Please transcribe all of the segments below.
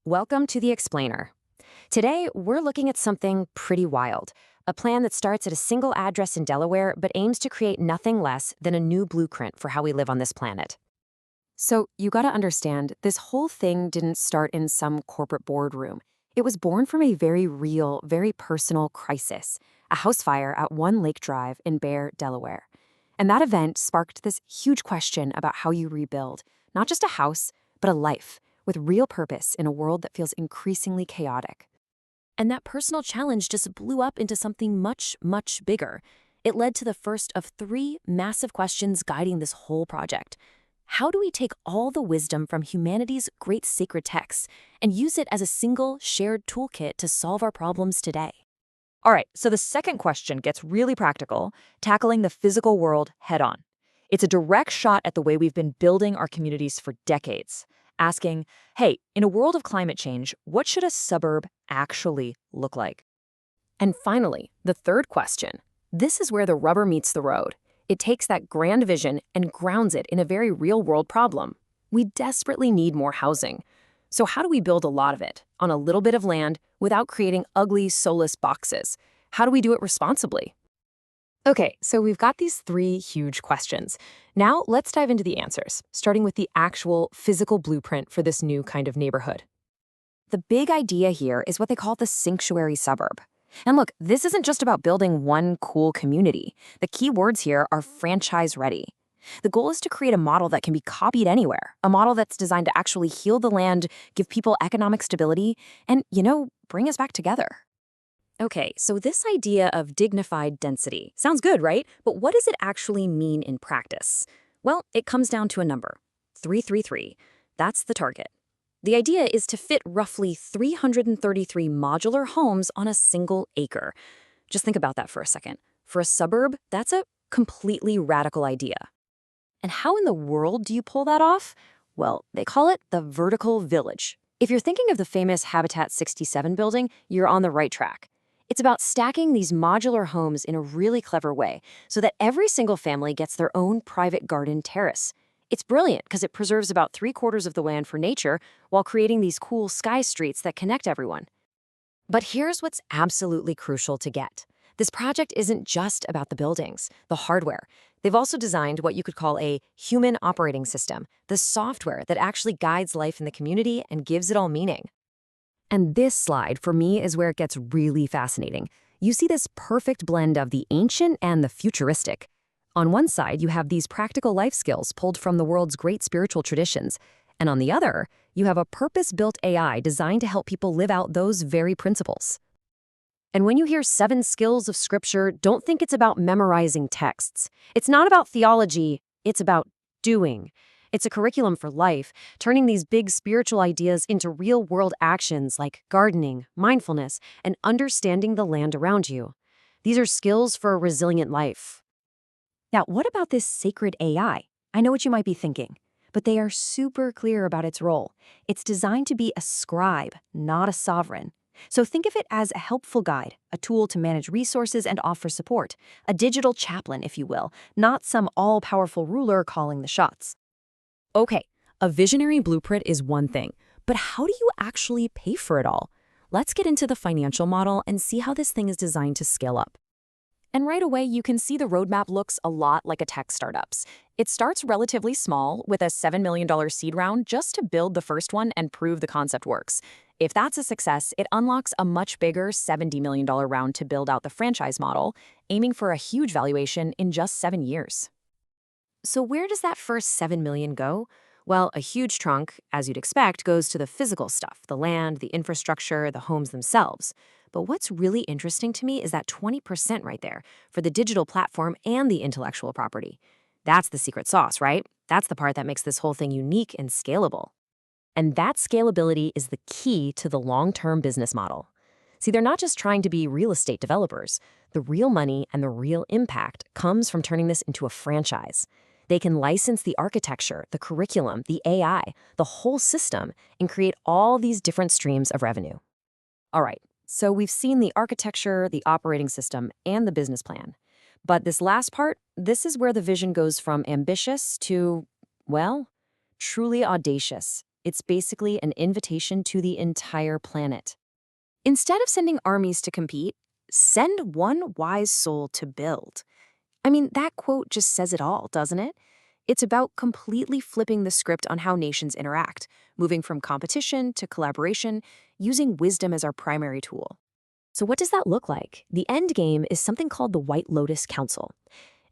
Welcome to the Explainer. Today, we're looking at something pretty wild. A plan that starts at a single address in Delaware but aims to create nothing less than a new blueprint for how we live on this planet. So, you gotta understand, this whole thing didn't start in some corporate boardroom. It was born from a very real, very personal crisis, a house fire at One Lake Drive in Bear, Delaware. And that event sparked this huge question about how you rebuild, not just a house, but a life, with real purpose in a world that feels increasingly chaotic. And that personal challenge just blew up into something much, much bigger. It led to the first of three massive questions guiding this whole project. How do we take all the wisdom from humanity's great sacred texts and use it as a single, shared toolkit to solve our problems today? All right, so the second question gets really practical, tackling the physical world head on. It's a direct shot at the way we've been building our communities for decades, asking, hey, in a world of climate change, what should a suburb actually look like? And finally, the third question. This is where the rubber meets the road. It takes that grand vision and grounds it in a very real-world problem. We desperately need more housing. So how do we build a lot of it, on a little bit of land, without creating ugly, soulless boxes? How do we do it responsibly? Okay, so we've got these three huge questions. Now let's dive into the answers, starting with the actual physical blueprint for this new kind of neighborhood. The big idea here is what they call the sanctuary suburb. And look, this isn't just about building one cool community. The key words here are franchise-ready. The goal is to create a model that can be copied anywhere, a model that's designed to actually heal the land, give people economic stability, and, bring us back together. Okay, so this idea of dignified density sounds good, right? But what does it actually mean in practice? Well, it comes down to a number, 333. That's the target. The idea is to fit roughly 333 modular homes on a single acre. Just think about that for a second. For a suburb, that's a completely radical idea. And how in the world do you pull that off? Well, they call it the vertical village. If you're thinking of the famous Habitat 67 building, you're on the right track. It's about stacking these modular homes in a really clever way so that every single family gets their own private garden terrace. It's brilliant because it preserves about 3/4 of the land for nature while creating these cool sky streets that connect everyone. But here's what's absolutely crucial to get. This project isn't just about the buildings, the hardware. They've also designed what you could call a human operating system, the software that actually guides life in the community and gives it all meaning. And this slide, for me, is where it gets really fascinating. You see this perfect blend of the ancient and the futuristic. On one side, you have these practical life skills pulled from the world's great spiritual traditions. And on the other, you have a purpose-built AI designed to help people live out those very principles. And when you hear 7 skills of scripture, don't think it's about memorizing texts. It's not about theology, it's about doing. It's a curriculum for life, turning these big spiritual ideas into real-world actions like gardening, mindfulness, and understanding the land around you. These are skills for a resilient life. Now, what about this sacred AI? I know what you might be thinking, but they are super clear about its role. It's designed to be a scribe, not a sovereign. So think of it as a helpful guide, a tool to manage resources and offer support, a digital chaplain, if you will, not some all-powerful ruler calling the shots. Okay, a visionary blueprint is one thing, but how do you actually pay for it all? Let's get into the financial model and see how this thing is designed to scale up. And right away, you can see the roadmap looks a lot like a tech startup's. It starts relatively small with a $7 million seed round just to build the first one and prove the concept works. If that's a success, it unlocks a much bigger $70 million round to build out the franchise model, aiming for a huge valuation in just 7 years. So where does that first $7 million go? Well, a huge chunk, as you'd expect, goes to the physical stuff, the land, the infrastructure, the homes themselves. But what's really interesting to me is that 20% right there for the digital platform and the intellectual property. That's the secret sauce, right? That's the part that makes this whole thing unique and scalable. And that scalability is the key to the long-term business model. See, they're not just trying to be real estate developers. The real money and the real impact comes from turning this into a franchise. They can license the architecture, the curriculum, the AI, the whole system, and create all these different streams of revenue. All right, so we've seen the architecture, the operating system, and the business plan. But this last part, this is where the vision goes from ambitious to, well, truly audacious. It's basically an invitation to the entire planet. Instead of sending armies to compete, send one wise soul to build. I mean, that quote just says it all, doesn't it? It's about completely flipping the script on how nations interact, moving from competition to collaboration, using wisdom as our primary tool. So what does that look like? The end game is something called the White Lotus Council.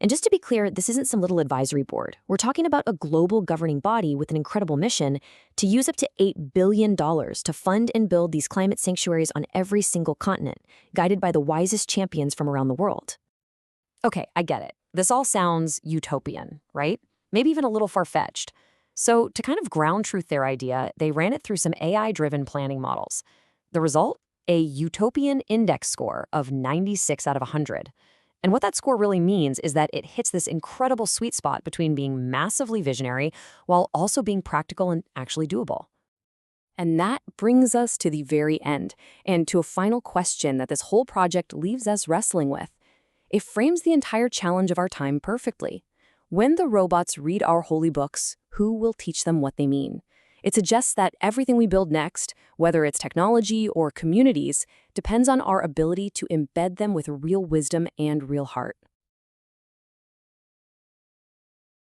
And just to be clear, this isn't some little advisory board. We're talking about a global governing body with an incredible mission to use up to $8 billion to fund and build these climate sanctuaries on every single continent, guided by the wisest champions from around the world. Okay, I get it. This all sounds utopian, right? Maybe even a little far-fetched. So to kind of ground truth their idea, they ran it through some AI-driven planning models. The result? A utopian index score of 96 out of 100. And what that score really means is that it hits this incredible sweet spot between being massively visionary while also being practical and actually doable. And that brings us to the very end, and to a final question that this whole project leaves us wrestling with. It frames the entire challenge of our time perfectly. When the robots read our holy books, who will teach them what they mean? It suggests that everything we build next, whether it's technology or communities, depends on our ability to embed them with real wisdom and real heart.